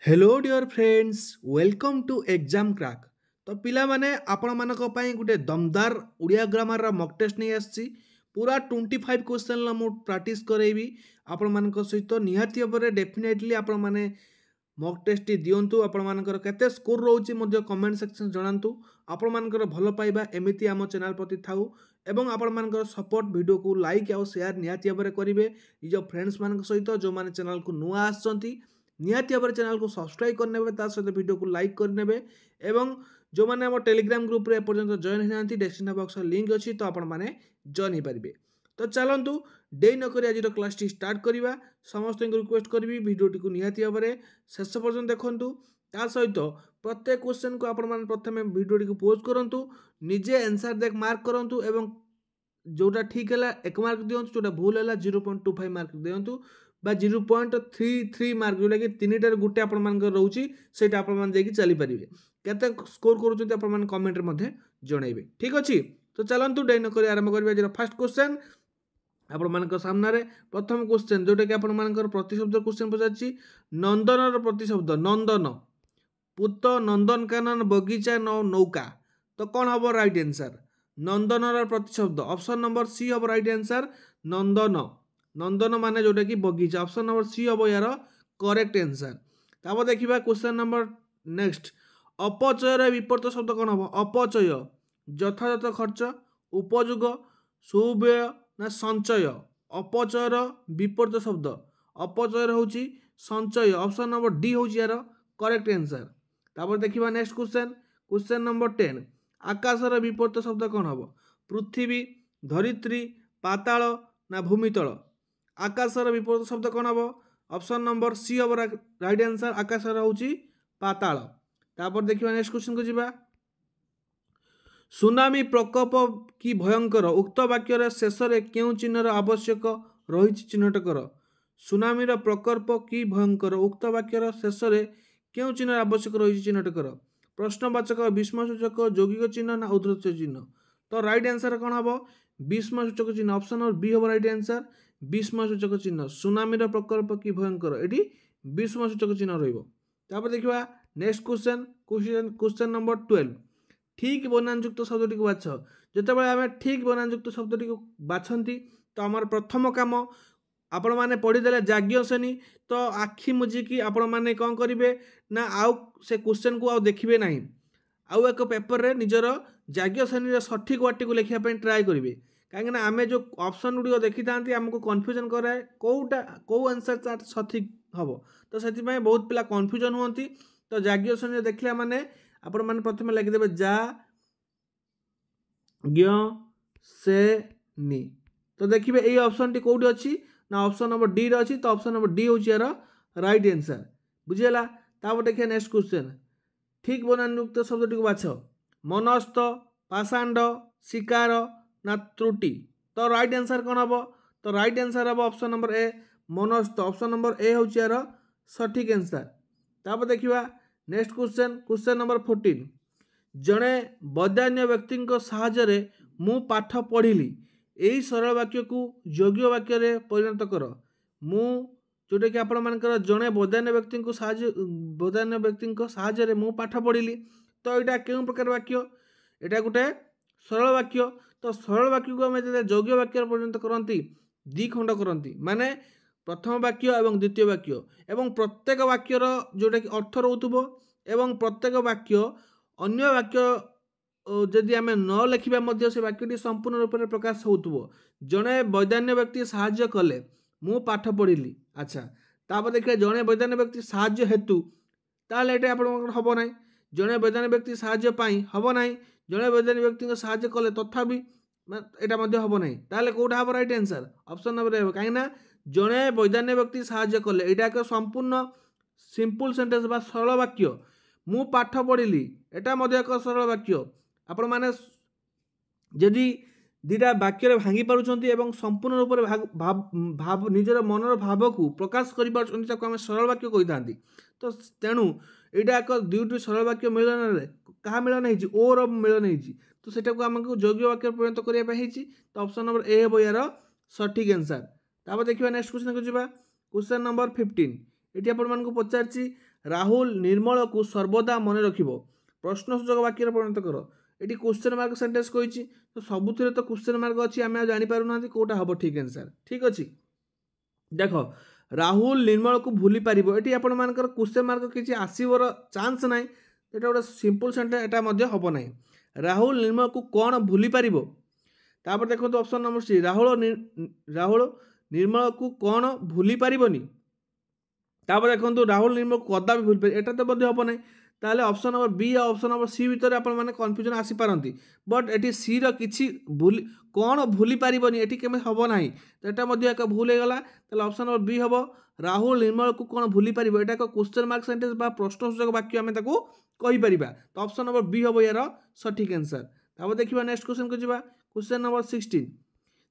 Hello dear friends welcome to exam crack. तो पिला माने आपण मानक पई गुटे दमदार उड़िया ग्रामर रा मॉक टेस्ट नहीं आसी पूरा 25 क्वेश्चन ला मु प्रैक्टिस करेबी आपण मानक सहित निहाती भाବରେ डेफिनेटली आपण माने मॉक टेस्ट टी दियंतु आपण मानकर केते स्कोर रहउची मध्ये कमेंट सेक्शन जणांतु आपण मानकर भलो पाइबा एमिति आम चैनल प्रति थाउ एवं आपण मानकर सपोर्ट वीडियो को लाइक और शेयर निहाती भाବରେ करिवे निज फ्रेंड्स मानक सहित जो माने चैनल को नुआ आछंती निहाती भाବରେ चैनल को सब्सक्राइब करने ता सहित वीडियो को लाइक करने एवं जो मैंने आम टेलीग्राम ग्रुप रे एपर्यंत जॉइन होना डेस्क्रिप्शन बॉक्स लिंक अच्छी तो आपण मैंने जॉइन हो पारे। तो चलतु डे नक आज क्लास टी स्टार्ट करवा समस्त रिक्वेस्ट करी भिडटी को निहाती भाव में शेष पर्यटन देखूँ ता सहित प्रत्येक क्वेश्चन को आपण प्रथम भिडटी को पोज करूँ निजे आंसर देख मार्क करूँ एवं जोटा ठीक है 1 मार्क दिंतु जोटा भूल है 0.25 मार्क दिंतु बा 0.33 मार्क जोटा कि तीन गोटे आप रोचे से चली पारे केते स्कोर करुँच कमेंट में जनइबे। ठीक अच्छे तो चलतु डे नक आरंभ करें आज फास्ट क्वेश्चन आपण सामने प्रथम क्वेश्चन जोटा कि आपर प्रतिशब्द क्वेश्चन पचार नंदन प्रतिशब्द नंदन पुत नंदनकानन बगीचा नौका तो कौन हम राइट आंसर नंदन प्रतिशब्द ऑप्शन नंबर सी हम राइट आंसर नंदन नंदन माने जोटा कि बगीचा ऑप्शन नंबर सी हम यार करेक्ट आंसर। तापर देखिबा क्वेश्चन नंबर नेक्स्ट अपचयर विपरीत शब्द कौन हम अपचय यथायथ खर्च उपयोग सुव्यय ना संचय अपचयर विपरीत शब्द अपचयर होची संचय ऑप्शन नंबर डी होची यार करेक्ट आंसर। तापर देखिबा नेक्स्ट क्वेश्चन नंबर 10 आकाशर विपरीत शब्द कौन हम पृथ्वी धरित्री पाताल ना भूमितल आकाशर विपरीत शब्द कौन हम ऑप्शन नंबर सी हम राइट आंसर आकाशर होची पाताल। तापर देखिबा नेक्स्ट क्वेश्चन को जिबा सुनामी प्रकोप की भयंकर उक्त वाक्यर शेष में क्यों चिन्हर आवश्यक रही चिन्हट कर सुनामी प्रकोप की भयंकर उक्त वाक्यर शेष में क्यों चिन्ह आवश्यक रही चिन्हट कर प्रश्नवाचक विस्मयसूचक यौगिक चिन्ह ना उद्धृत चिन्ह तो राइट आंसर कौन हम विस्मयसूचक चिन्ह ऑप्शन नंबर बी हम राइट आंसर विस्मयसूचक चिन्ह सुनामी प्रकोप की भयंकर ये विस्मयसूचक चिन्ह रहा। देखा नेक्स्ट क्वेश्चन नंबर 12 ठीक बनानयुक्त शब्द को बाछ जिते आम ठीक बनानयुक्त शब्द को बाछती तो आम प्रथम कम आपण मैंने पढ़ीदे जाज्ञ श्रेणी तो आखि मुझिकी आपण मैंने कौन करेंगे ना आउ से क्वेश्चन को आउ देखिए ना आउ एक पेपर रे निजर जाज्ञ श्रेणी सठिक वार्टी को लिखापी ट्राए करेंगे कहीं आम जो ऑप्शन गुड़िक देखी था आमको कन्फ्यूजन कराए कौटा कौ आंसर सठिक हम तो से बहुत पिला कन्फ्यूजन हुंती तो जाज्ञ श्रेणी देखला माने आपण मैंने प्रथम लिखिदेवे जा ज्ञ से नी तो देखिए ये ऑप्शन टी कौटी अच्छी ना ऑप्शन नंबर डी रे अच्छी तो ऑप्शन नंबर डी हूँ यार राइट आंसर बुझीगला। तापर देखिए नेक्स्ट क्वेश्चन ठीक बनानयुक्त शब्द को बाछ मनस्थ पाषांड शिकार ना त्रुटि तो राइट आंसर कौन हम तो राइट आंसर हम ऑप्शन नंबर ए मनस्थ ऑप्शन नंबर ए हूँ यार सठिक आंसर। तापर देखिए नेक्स्ट क्वेश्चन नंबर 14 जड़े वैधान्य व्यक्ति साहाय्य मु पाठ पढ़िली यही सरल वाक्य को योग्य वाक्य परिणत कर मु जोटा कि आपण मानकर जड़े वैधान्य व्यक्ति को साहाय्य मु पाठ पढ़िली तो यहाँ क्यों प्रकार वाक्य यहाँ गोटे सरल वाक्य तो सरल वाक्य को आम योग्य वाक्य परिणत करती दी खंड करती माने प्रथम वाक्य एवं द्वितीय वाक्य एवं प्रत्येक वाक्यर जोटा कि अर्थ रोथुबो एवं प्रत्येक वाक्य अन्य वाक्य जदि आम न लिखा से वाक्यटी संपूर्ण रूप से प्रकाश होथुबो जड़े वैधान्य व्यक्ति साहाय्य कले मु पाठ पढ़िली अच्छा तापर देखिए जड़े वैधान्य व्यक्ति साहाय्य हेतु ताले एटा आपण हम ना जड़े वैधान्य व्यक्ति साहाय्य पाई हम ना जड़े वैधान्य व्यक्ति साहाय्य कले तथापि यहाँ हम ना ताले कौटा हम राइट आंसर ऑप्शन नंबर ए कहीं जड़े वैधान्य व्यक्ति साहाय्य कले यहाँ एक संपूर्ण सिंपल सेंटेंस बा सरल वाक्य मु पाठ पढ़िली एटा एक सरल वाक्य आपण माने जदि दीटा वाक्य भांगी पारुछंती एवं संपूर्ण रूप से भाव निजर मनर भाव को प्रकाश करि पारुछंती ताको आमे सरल वाक्य कहि थांती तो तेणु एटा एक दुईटी सरल वाक्य मिलन रे कहा मिलन हेछि ओ रो मिलन हेछि तो सेटा को हमको योग्य वाक्य परिणत करिया पे हेछि तो ऑप्शन नंबर ए हेबो यार सठिक आंसर। तापर देखिबा नेक्स्ट क्वेश्चन को जिबा क्वेश्चन नंबर 15 ये आपण मानक पचारछि राहुल निर्मल को सर्वदा मन रखिबो प्रश्नसूचक वाक्य परिणत कर। ये क्वेश्चन मार्क सेंटेंस कही तो सबुथिरे तो क्वेश्चन मार्क अच्छी आम जानी पारुना कोटा हम ठीक आंसर ठीक अच्छे। देख राहुल निर्मल को भूली पार ये आपण मानकर क्वेश्चन मार्क किसी आसवर चांस ना ये गोटे सिंपल सेंटेंस एटा मध्य हम ना। राहुल निर्मल को कौन भूली पार तापर देखो ऑप्शन नंबर सी राहुल निर्मल को कौन भूली पारिबनी तापर देखो राहुल निर्मल को कदा भी भूली पार एटा तो मध्य हम ना। ताहले ऑप्शन नंबर बी और ऑप्शन नंबर सी भितर आपण माने कन्फ्यूजन आसी पारंती बट एटी सी रो किछि भूली कौन भूली पारिबनी एटी केमे हबो नाही तो एटा मध्य एक भूल हेगला। ताहले ऑप्शन नंबर बी हबो राहुल निर्मल को कौन भूली पारिबो एटा एक क्वेश्चन मार्क सेंटेंस बा प्रश्नसूचक वाक्य आमे ताको कहि परिबा तो ऑप्शन नंबर बी हबो यार सठिक आंसर। तापर देखिबा नेक्स्ट क्वेश्चन को जिबा क्वेश्चन नंबर 16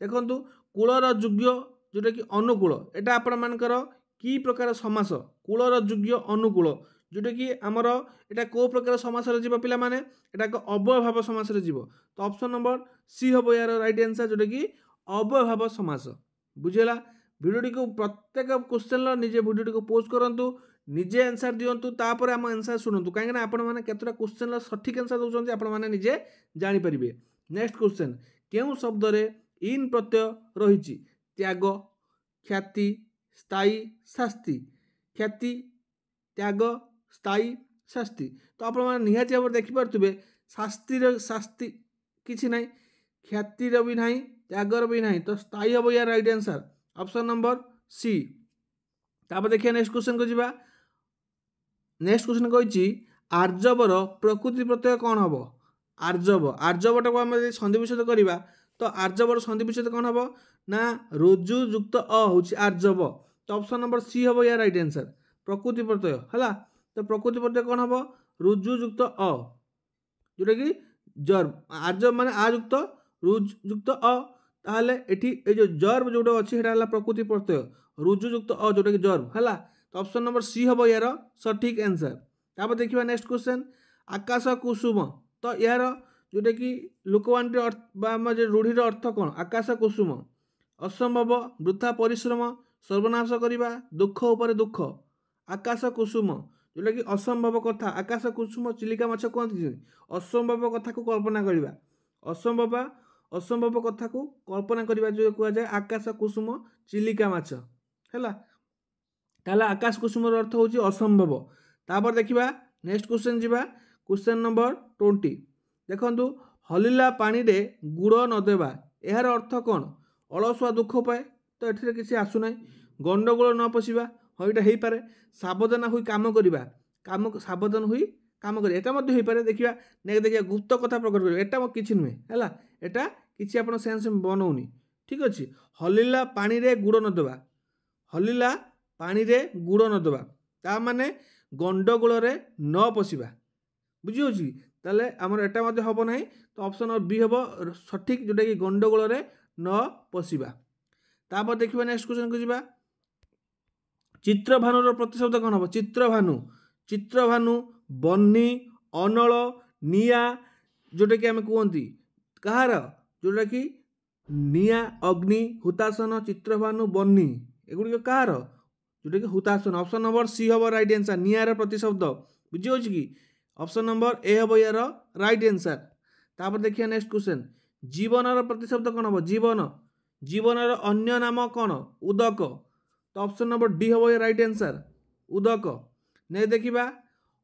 देखंतु कूलर योग्य जोटा कि अनुकूल एटा आपण मानकर की प्रकार समास कूलर योग्य अनुकूल जोटा कि आमर एटा को प्रकार समास रे जीव पिला माने एटा एक अव्यय भाव समास रे जीव तो ऑप्शन नंबर सी हबो यार राइट आंसर जोटा कि अव्यय भाव समास बुझेला। वीडियो को प्रत्येक क्वेश्चन निजे वीडियो को पोस्ट करंतु निजे आंसर दियंतु तापर आम आंसर शुणु कहीं आपण मैंने केतटा क्वेश्चन सठिक आंसर दौरान आपण मैंने निजे जानीपारे। नेक्स्ट क्वेश्चन केउ शब्द रे इन प्रत्यय रही त्याग ख्याति स्थायी शास्ति ख्याति त्याग स्थायी शास्ति तो आप निहाती भाव देखिपे शास्ति किसी ना ख्यातिर भी ना त्यागर भी ना तो स्थायी हम यार right answer option number C. तापर देखिए नेक्स्ट क्वेश्चन को जीवा नेक्स्ट क्वेश्चन कही आर्जवर प्रकृति प्रत्यय कौन हम आर्जव आर्जवटा को आम संधि विच्छेद करवा तो आर्जवर संधि विच्छेद कौन हम ना रोजु युक्त अ हूँ आर्जव तो ऑप्शन नंबर सी हम यार राइट आंसर प्रकृति प्रत्यय है तो प्रकृति प्रत्यय कौन हम रुजु युक्त अ जोटा कि जर्ब आर्जव माने आ युक्त रुज युक्त अ ताहले एठी ए जो जर्ब जोटा अच्छी प्रकृति प्रत्यय रुजु युक्त अ जोटा कि जर्ब है तो ऑप्शन नंबर सी हम यार सठिक आंसर। तापर देखिए नेक्स्ट क्वेश्चन आकाश कुसुम तो यार जोटा कि लोकवाणी रूढ़ीर अर्थ कौन आकाश कुसुम असंभव वृथा परिश्रम सर्वनाश करवा दुख उपर दुख आकाश कुसुम जोटा कि असंभव कथा आकाश कुसुम चिलिका माछ कहते असंभव कथा को कल्पना करवा असंभव असंभव कथा को कल्पना करवा जो कह जाए आकाश कुसुम चिलिका माछ है ताहले आकाश कुसुम अर्थ हूँ असंभव। तापर देखिबा नेक्स्ट क्वेश्चन जीवा क्वेश्चन नंबर 20 देखंतु हलिला पानी रे गुड़ नदेवा यार अर्थ कौन अलसुआ दुख पाए तो ये किसी आसुना गंडगोल न पशिबा हाँ यहाँ हो पारे सावधान हुई काम करवा काम सावधान हुई काम कर एटा मध्य हो पारे देखिबा देखिए गुप्त कथा प्रकट कर एटा किछि नुहे है एटा किछि आपण सेंस बनौनी ठीक अच्छे हलिला पानी रे गुड़ नदेवा हलिला पानी रे गुड़ नदेवा ता माने गंडगोल रे न पशिबा बुझी होछि ताले हमर एटा मध्य हबो नाही तो ऑप्शन नंबर बी हबो सठिक जोटा कि गंडगोल रे न पशिबा। तापर देखिबा नेक्स्ट क्वेश्चन को जिबा चित्रभानुर प्रतिशब्द कौन हम चित्रभानु बन्नी अनल निया जोटा कि आम कहती कहार जोटा कि निया अग्नि हुतासन चित्रभानु बन्नी एगुड़िक कहार जोटा कि हुतासन ऑप्शन नंबर सी हम राइट आंसर नियार प्रतिशब्द बुझी हो कि ऑप्शन नंबर ए हम यार राइट आंसर। तापर देखिए नेक्स्ट क्वेश्चन जीवनर प्रतिशब्द कौन हम जीवन जीवनर अन्य नाम कौन उदक तो ऑप्शन नंबर डी हम राइट आंसर उदक। नहीं देखिबा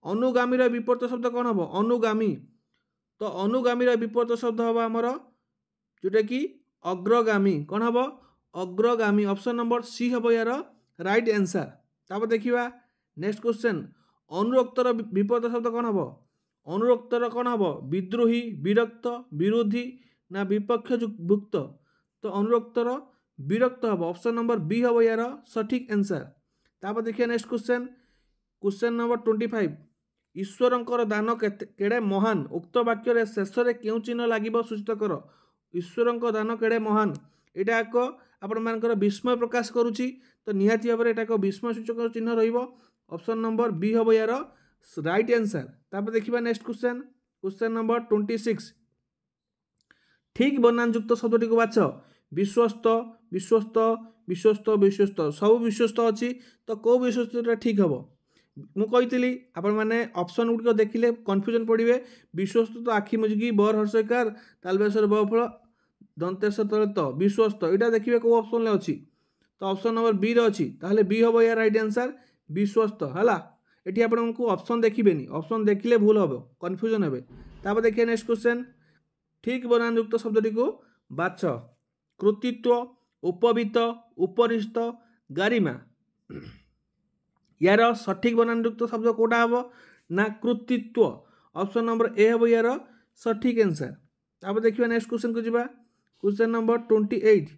अनुगामीर विपरीत शब्द कौन हम अनुगामी तो अनुगामीर विपरीत शब्द हम आमर जोटा कि अग्रगामी कौन हम अग्रगामी ऑप्शन नंबर सी हम यार राइट आंसर। तापर देखिबा नेक्स्ट क्वेश्चन अनुरक्तर विपरीत शब्द कौन हम अनुरक्तर कौन हम विद्रोही विरक्त विरोधी ना विपक्ष भुक्त तो अनुरक्तर विरक्त हम ऑप्शन नंबर बी हम यार सठिक आंसर। तापर देखिए नेक्स्ट क्वेश्चन क्वेश्चन नंबर 25 ईश्वरंकर दान केड़े महान उक्त वाक्य शेष में क्यों चिन्ह लगे सूचित कर ईश्वरंकर दान केड़े महान यहाँ एक आपण मानकर विस्मय प्रकाश करुच्ची तो निहाती भाव में एक विस्मय सूचक चिन्ह रहिबो ऑप्शन नंबर बी हम यार राइट आंसर। तापर देखिबा नेक्स्ट क्वेश्चन क्वेश्चन नंबर 26 ठीक बनानयुक्त शब्दटी को बाछ विश्वस्त विश्वस्त विश्वस्त विश्वस्त सब विश्वस्त अच्छी तो कौ विश्वस्त ठीक हम मुझे आपण मैंने ऑप्शन गुड़िक देखिले कन्फ्यूजन पड़े। विश्वस्त तो आखि मुजिकी बर हर्षकार तालबेश्वर बफल दंतेश्वर तले तो विश्वस्त यहाँ देखिए कौ ऑप्शन अच्छी तो ऑप्शन नंबर बी रे अच्छी ताहले बी हम यार राइट आंसर विश्वस्त है। ये आपको ऑप्शन देखिए ऑप्शन देखिले भूल हम कन्फ्यूजन हे। तापर देखिए नेक्स्ट क्वेश्चन ठीक बनानयुक्त शब्दटी को बाछ। कृतित्व उपवीत उपरिष्ट गारिमा यार सठिक बनानयुक्त शब्द कौटा हम ना कृतित्व ऑप्शन नंबर ए हम यार सठिक आंसर। तापर देखिए नेक्स्ट क्वेश्चन को जीवा क्वेश्चन नंबर 28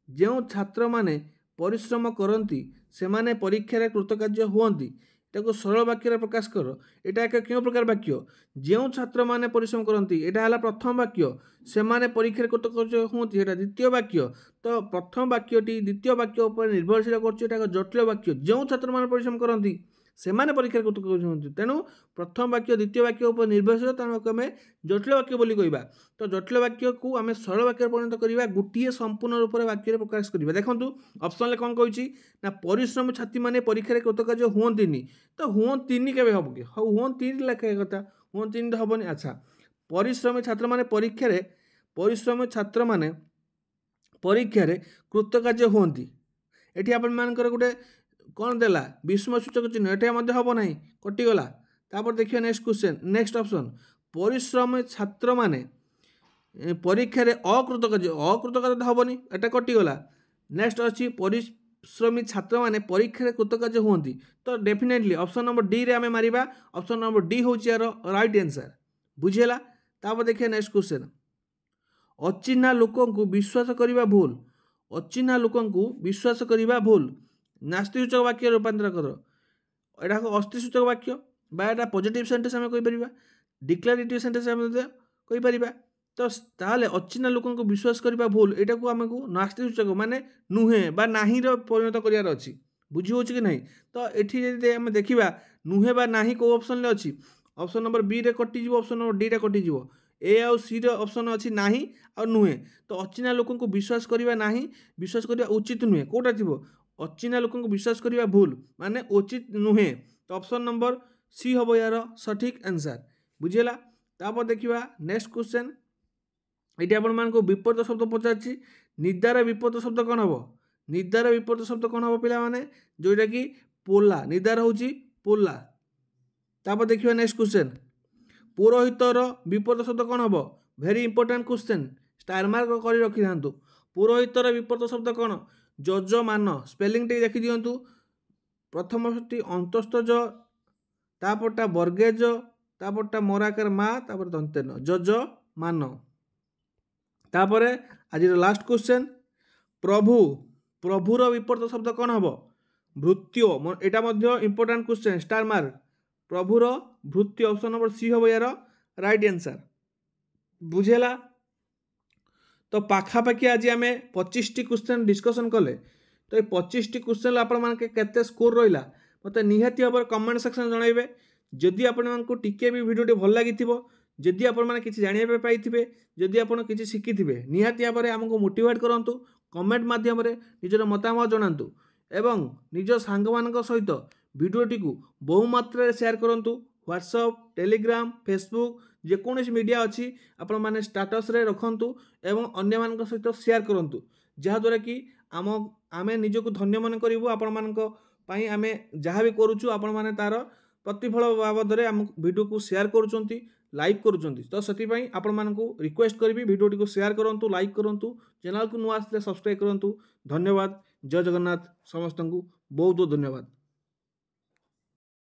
जो छात्र माने परिश्रम करती से माने परीक्षा कृतकार्य हुअंती को सरल वाक्य प्रकाश कर। यहाँ एक क्यों प्रकार वाक्य जो छात्र माने परिश्रम करती यहाँ है प्रथम वाक्य से माने परीक्षा कृतकार्य हुअंती यहाँ द्वितीय वाक्य। तो प्रथम वाक्यटी द्वितीय वाक्य उपर निर्भरशील कर जटिल वाक्य जो छात्र माने परिश्रम करती से माने परीक्षा कृतकार्य हुअंती तेणु प्रथम वाक्य द्वितीय वाक्य उपर निर्भरशील तेणु आम जटिल वाक्य बोली कहवा। तो जटिल वाक्य को आम सरल वाक्य परिणत करवा गोटे संपूर्ण रूप से वाक्य प्रकाश करा। देखो ऑप्शन कौन कही ना परिश्रम छात्री मैंने परीक्षा कृतकार्य हुअंती तो हुअंती केवे हम कि हुअंती लेखा कथा हुअंती तो हेनी। अच्छा परिश्रमी छात्र मैंने परिश्रमी छात्र मैंने परीक्षा कृतकार्य हुअंती ये आपण मानकर गोटे कौन देला विस्मय सूचक चिन्ह ये हम ना कटिगला। तापर देखिए नेक्स्ट क्वेश्चन नेक्स्ट ऑप्शन परिश्रमी छात्र मैंने परीक्षा अकृतकार्य तो हेनी एटा कटिगला। नेक्स्ट अच्छी परिश्रमी छात्र मैंने परीक्षा कृतकार्य हुअंती तो डेफिनेटली ऑप्शन नंबर डी रे आमे मारिबा ऑप्शन नंबर डी हूँ यार राइट आंसर बुझीगला। तापर देखिए नेक्स्ट क्वेश्चन अचिन्हा लोक विश्वास करने भूल अचिन्हा लोक विश्वास करने भूल नास्तिसूचक वाक्य रूपांतर कर। यहाँ अस्थिसूचक वाक्य बा पॉजिटिव सेंटेंस आम कहीपर डिक्लेरेटिव सेंटेंस आम कहीपर। तो ताहले अचिन्हा लोक विश्वास करने भूल यहाँ को आमको नास्तिसूचक माने नुहे बा नाही परिणत करार अच्छी बुझी हो कि नहीं। तो ये आम देखा नुहे बा नाही को ऑप्शन अच्छी ऑप्शन नंबर बी रे कटिज ऑप्शन नंबर डी रे कटिज ए आउ सी ऑप्शन अच्छी नाही आ नुहे। तो अचिन्हा लोक विश्वास करवा नाही विश्वास करवा उचित नुहे कौटा थी अचिन्हा लोक विश्वास करवा भूल माने उचित नुहे। तो ऑप्शन नंबर सी हम यार सठिक आंसर बुझीगला। तापर देखिए नेक्स्ट क्वेश्चन ये आपण मान विपरीत शब्द पचार निदार विपरीत शब्द कौन हम निदार विपरीत शब्द कौन हम पिला माने जोटा कि पोला निदार हूँ पोला। तापर देखिए नेक्स्ट क्वेश्चन पुरोहितर विपरीत शब्द कौन हम very important question star mark कर रखी था। पुरोहितर विपरीत शब्द कौन जजमान स्पेलिंग टे देखी दिंतु प्रथमटी अंतस्थ ज तापरटा बर्गेज तापरटा मराकार मा तापर दंतेन जजमान। तापर आज लास्ट क्वेश्चन प्रभु प्रभुर विपरीत शब्द कौन हम भृत्य यहाँ इंपोर्टेंट क्वेश्चन स्टार मार्क प्रभुर भृत्य ऑप्शन नंबर सी हम यार राइट आंसर बुझेला। तो पाखापाखि आज आम 25 क्वेश्चन डिस्कसन कले। तो ये 25 क्वेश्चन आपण के स्कोर रहा मतलब निहाती भाव कमेंट सेक्शन जनइबे। जदि आपको टिके भी भिडियो भल लगी जदि आपने किसी जानापी पाई जदि आप किसी शिखी निहाती भाव आमको मोटिवेट करूँ कमेंट मध्यम निजर मतामत जनातु एवं निज सांग मान सहित भिडियोटी को बहु मात्रा शेयर करूँ व्हाट्सएप टेलीग्राम फेसबुक जेकोसी मीडिया अच्छी आपण मैंने स्टाटस रे रखंतु एवं अन्य मान सहित शेयर करूँ जहाँद्वारा कि आम निजक धन्य मन करूँ आपण मानी आम जहाँ भी करुचु आपण मैंने तार प्रतिफल बाबद आम भिडियो को शेयर करुँच लाइक करुँच। तो से आपण मानक रिक्वेस्ट करी भिडियोटी को शेयर करूँ लाइक करूँ चैनल को नुआ आसले सब्सक्राइब करूँ। धन्यवाद जय जगन्नाथ समस्त को बहुत बहुत धन्यवाद।